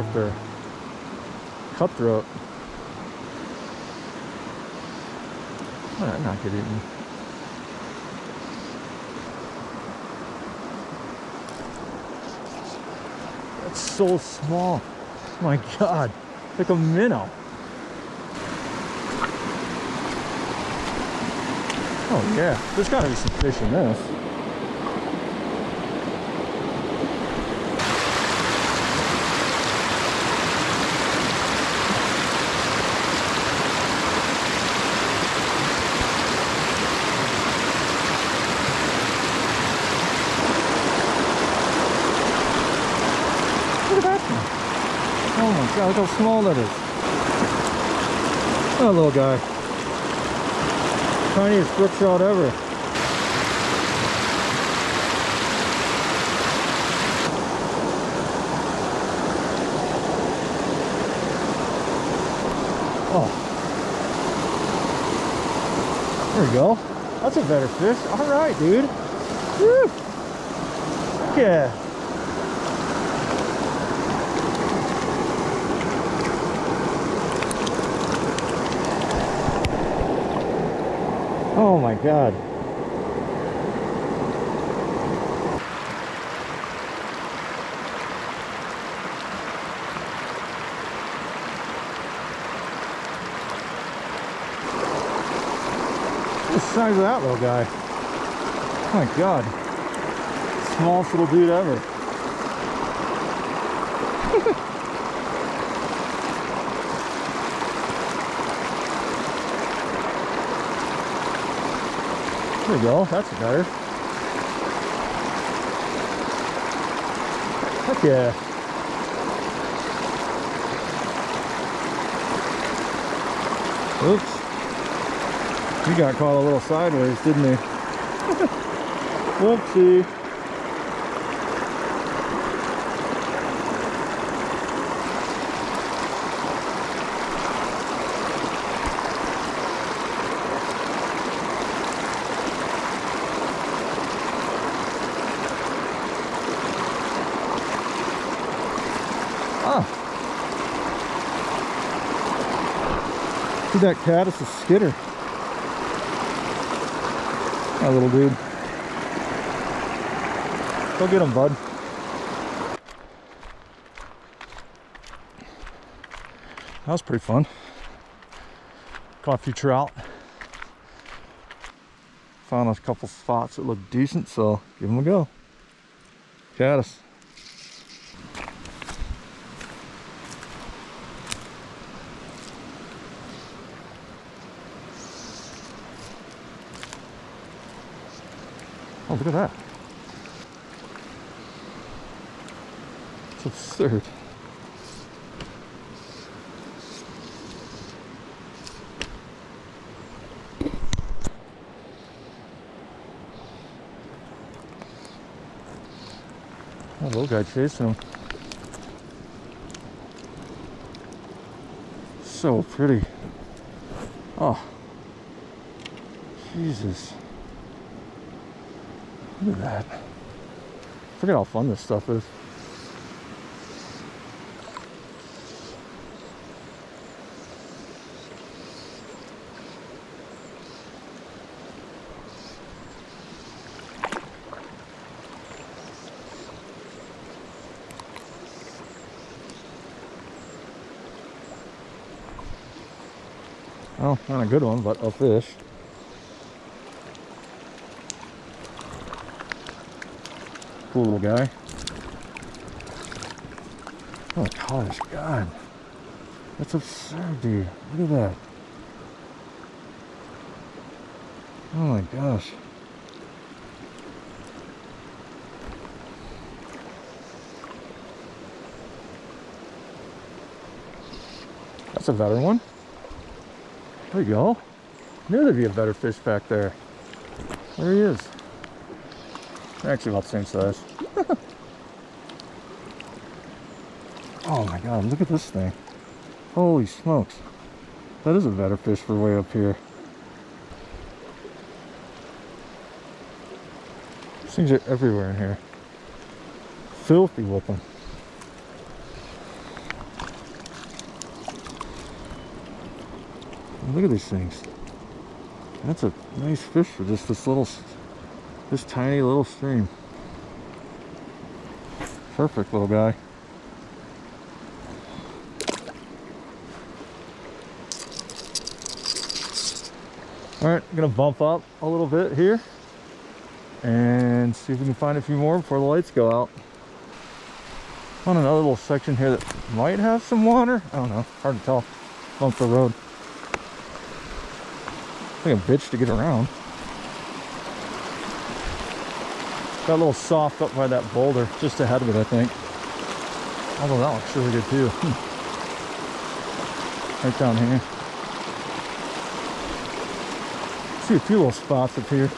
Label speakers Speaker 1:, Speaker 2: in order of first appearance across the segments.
Speaker 1: wonder if they're cutthroat. Not get eaten. That's so small. My God, like a minnow. Oh yeah, there's gotta be some fish in this. Look at that thing. Oh my God, look how small that is. That little guy. Tiniest brook trout ever. Oh. There we go. That's a better fish. Alright, dude. Woo! Yeah. Oh my God. Look at the size of that little guy. Oh my God. Smallest little dude ever. There we go, that's better. Heck yeah. Oops. He got caught a little sideways, didn't he? Whoopsie. Ah. See that cat? It's a skidder. That little dude. Go get him, bud. That was pretty fun. Caught a few trout. Found a couple spots that look decent, so give them a go. Caddis. Oh, look at that. It's absurd. That little guy chasing him. So pretty. Oh. Jesus. Look at that. Forget how fun this stuff is. Well, not a good one, but a fish. Cool little guy. Oh gosh, God. That's absurd, dude. Look at that. Oh my gosh. That's a better one. There you go. I knew there'd be a better fish back there. There he is. They're actually about the same size. Oh my God, look at this thing. Holy smokes. That is a better fish for way up here. These things are everywhere in here. Filthy whooping. Look at these things. That's a nice fish for just this tiny little stream. Perfect little guy. All right, I'm gonna bump up a little bit here and see if we can find a few more before the lights go out. On another little section here that might have some water. I don't know, hard to tell. Bump the road. It's like a bitch to get around. Got a little soft up by that boulder, just ahead of it, I think. Although that looks really good too. Right down here. See a few little spots up here.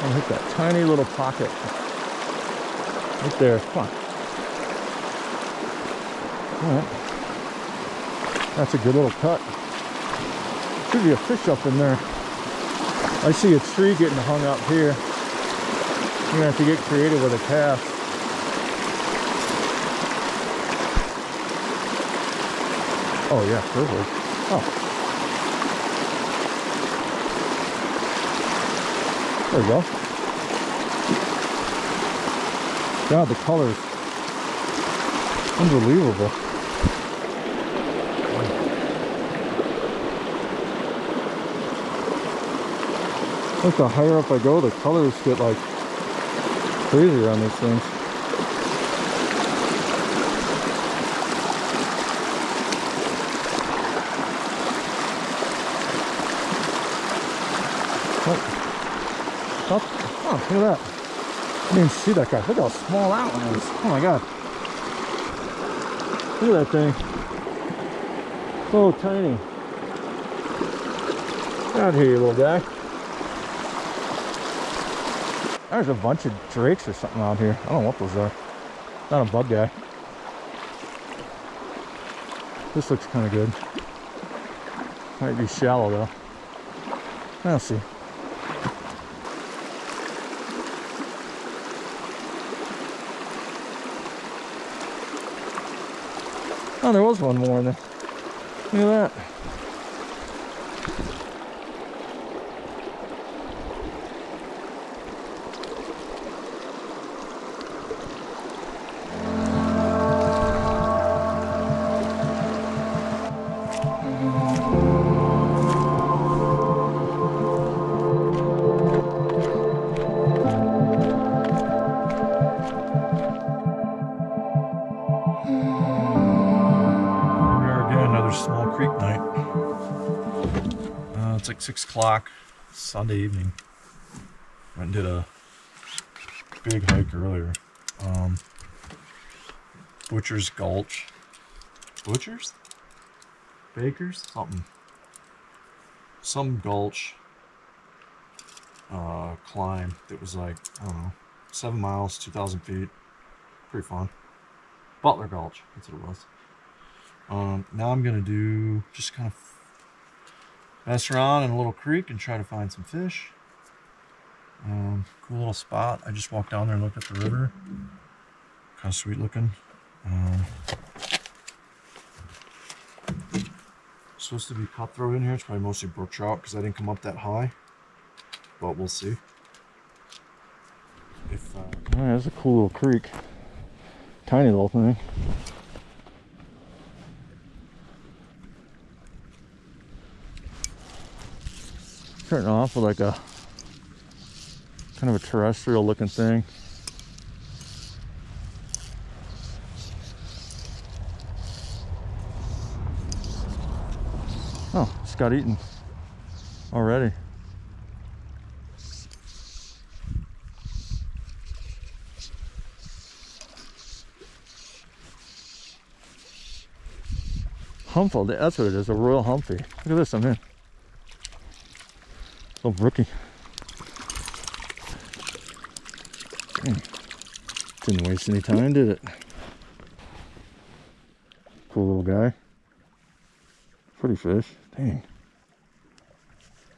Speaker 1: I'll hit that tiny little pocket. Right there. Come on. Alright. That's a good little cut. Should be a fish up in there. I see a tree getting hung up here. You're gonna have to get creative with a cast. Oh yeah, perfect. Oh. There we go. God, the colors. Unbelievable. Like the higher up I go, the colors get like crazier on these things. Oh, look at that. I didn't see that guy. Look how small that one is. Oh my god. Look at that thing. So tiny. Get out here, you little guy. There's a bunch of drakes or something out here. I don't know what those are. Not a bug guy. This looks kind of good. Might be shallow though. I'll see. Oh, there was one more in there. Look at that. Small creek night. It's like 6 o'clock Sunday evening. Went and did a big hike earlier. Butcher's Gulch. Butcher's? Baker's? Something. Some gulch climb that was like, I don't know, 7 miles, 2,000 feet. Pretty fun. Butler Gulch, that's what it was. Now I'm gonna do just kind of mess around in a little creek and try to find some fish. Cool little spot. I just walked down there and looked at the river. Kind of sweet looking. Supposed to be cutthroat in here. It's probably mostly brook trout because I didn't come up that high, but we'll see. If that's a cool little creek. Tiny little thing. Starting off with like a kind of a terrestrial looking thing. Oh, it's got eaten already. Humble, that's what it is, a royal humpy. Look at this, I'm in. Little brookie. Didn't waste any time, did it? Cool little guy. Pretty fish. Dang.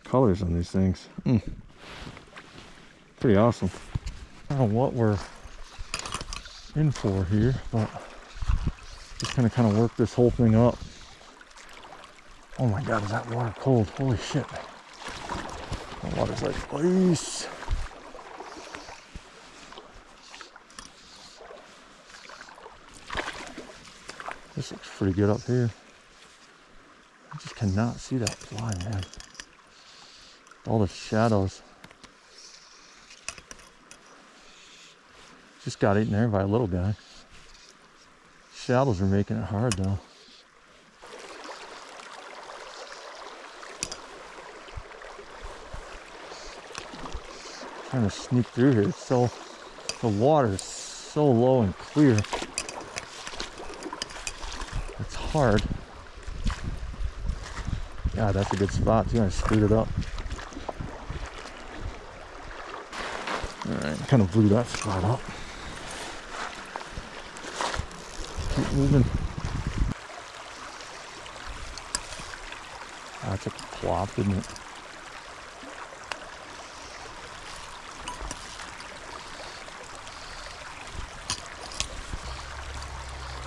Speaker 1: Colors on these things. Pretty awesome. I don't know what we're in for here, but Just gonna kind of work this whole thing up. Oh my God, is that water cold? Holy shit. The water's like ice. This looks pretty good up here. I just cannot see that fly, man. All the shadows. Just got eaten there by a little guy. Shadows are making it hard though. Trying to sneak through here. So the water is so low and clear. It's hard. God, that's a good spot too. I screwed it up. Alright, kind of blew that spot up. Keep moving. That's a plop, isn't it?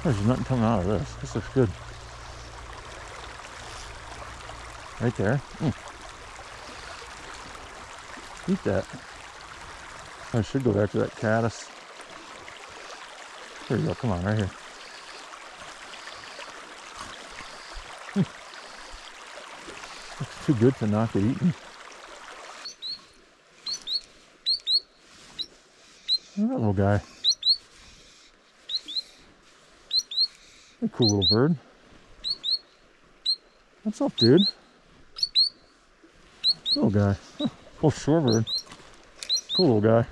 Speaker 1: There's nothing coming out of this. This looks good. Right there. Eat that. I should go back to that caddis. There you go. Come on, right here. Looks too good to not get eaten. Look at that little guy. A cool little bird. What's up, dude? Little guy. Huh. Little shorebird. Cool little guy.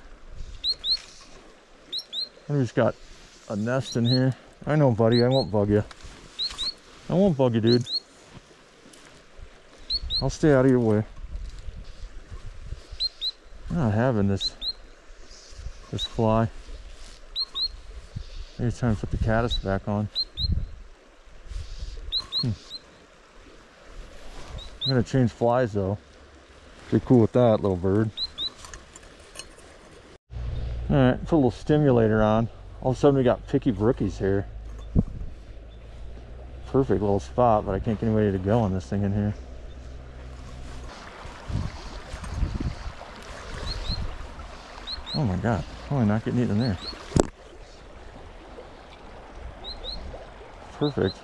Speaker 1: And he's got a nest in here. I know, buddy. I won't bug you. I won't bug you, dude. I'll stay out of your way. I'm not having this fly. Maybe it's time to put the caddis back on. I'm gonna change flies though. Be cool with that, little bird. Alright, put a little stimulator on. All of a sudden we got picky brookies here. Perfect little spot, but I can't get anybody to go on this thing in here. Oh my God, how am I not getting eaten there? Perfect.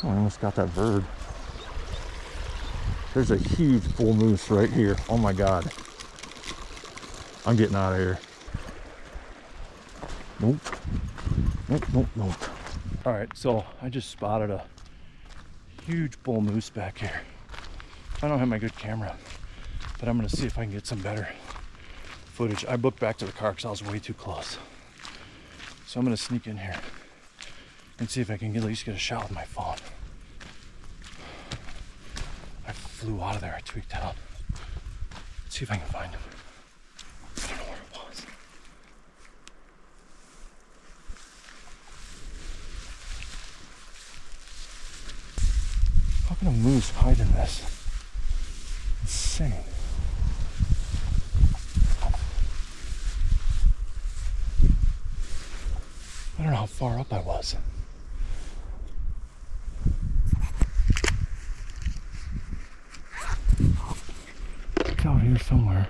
Speaker 1: Oh, I almost got that bird. There's a huge bull moose right here. Oh my God. I'm getting out of here. Nope. Nope, nope, nope. All right, so I just spotted a huge bull moose back here. I don't have my good camera, but I'm gonna see if I can get some better footage. I booked back to the car because I was way too close. So I'm gonna sneak in here and see if I can at least get a shot with my phone. I flew out of there, I tweaked out. Let's see if I can find him. I don't know where it was. How can a moose hide in this? Insane. I don't know how far up I was. It's out here somewhere.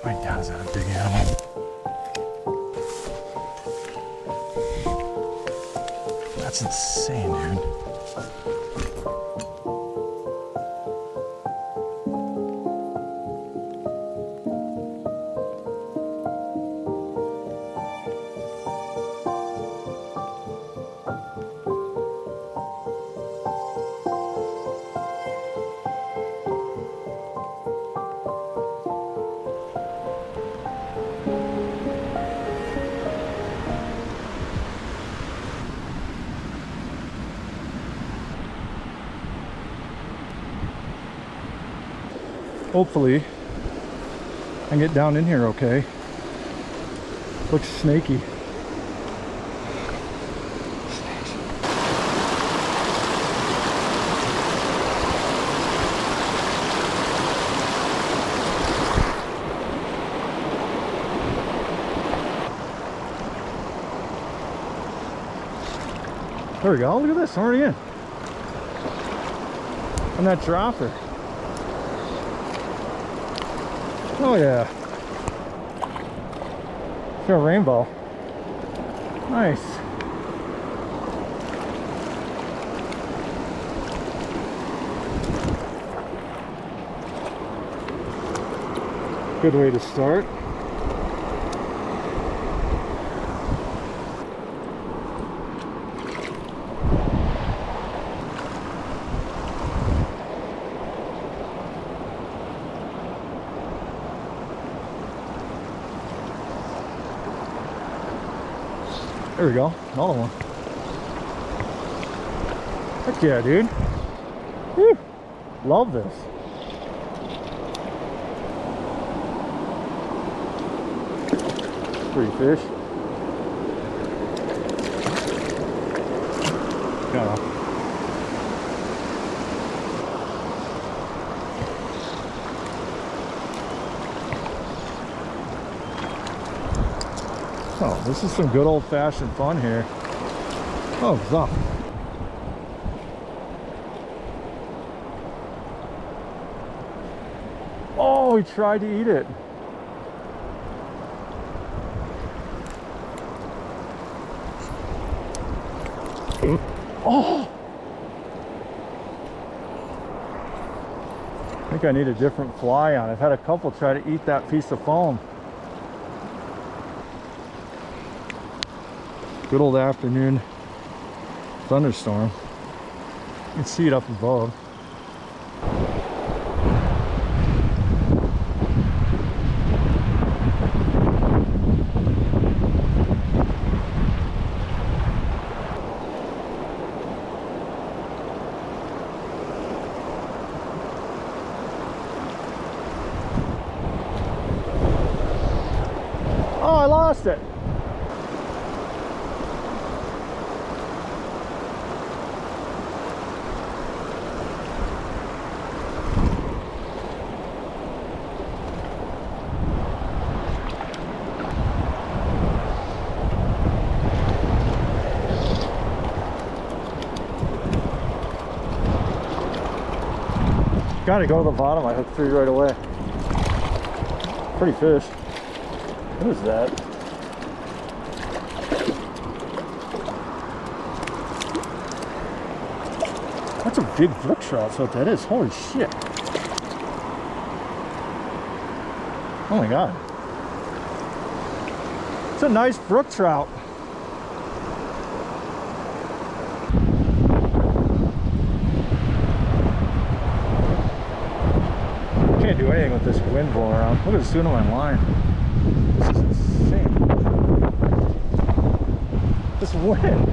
Speaker 1: My God, is that a big animal? That's insane, dude. Hopefully, I can get down in here okay. Looks snaky.
Speaker 2: There we go. Look at this. I'm already in. And that dropper. Oh yeah. Got a rainbow. Nice. Good way to start. There we go, another one. Heck yeah, dude. Woo. Love this. Pretty fish. Yeah. Oh, this is some good old-fashioned fun here. Oh, zuck. Oh, he tried to eat it. Oh! I think I need a different fly on. I've had a couple try to eat that piece of foam. Good old afternoon thunderstorm. You can see it up above. Oh, I lost it. Gotta go to the bottom. I hooked 3 right away. Pretty fish. What is that? That's a big brook trout. That's what that is. Holy shit. Oh my god. It's a nice brook trout. Can't do anything with this wind blowing around. Look at the tuna on my line. This is insane. This wind.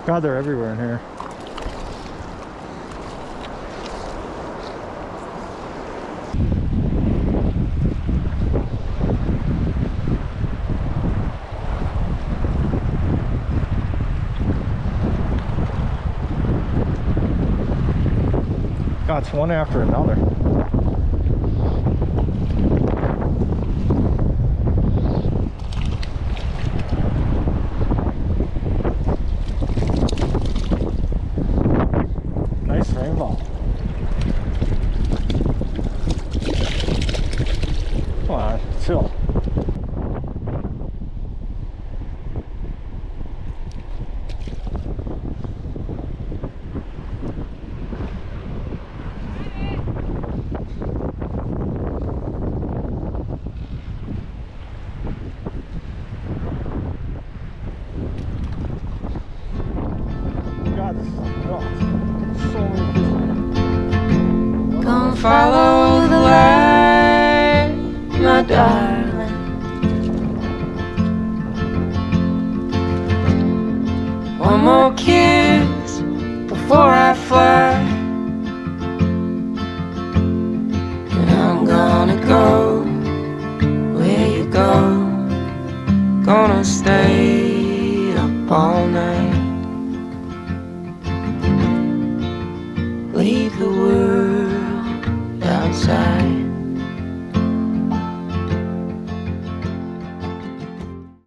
Speaker 2: God, they're everywhere in here. God, it's one after another. Nice rainbow. Come on, chill.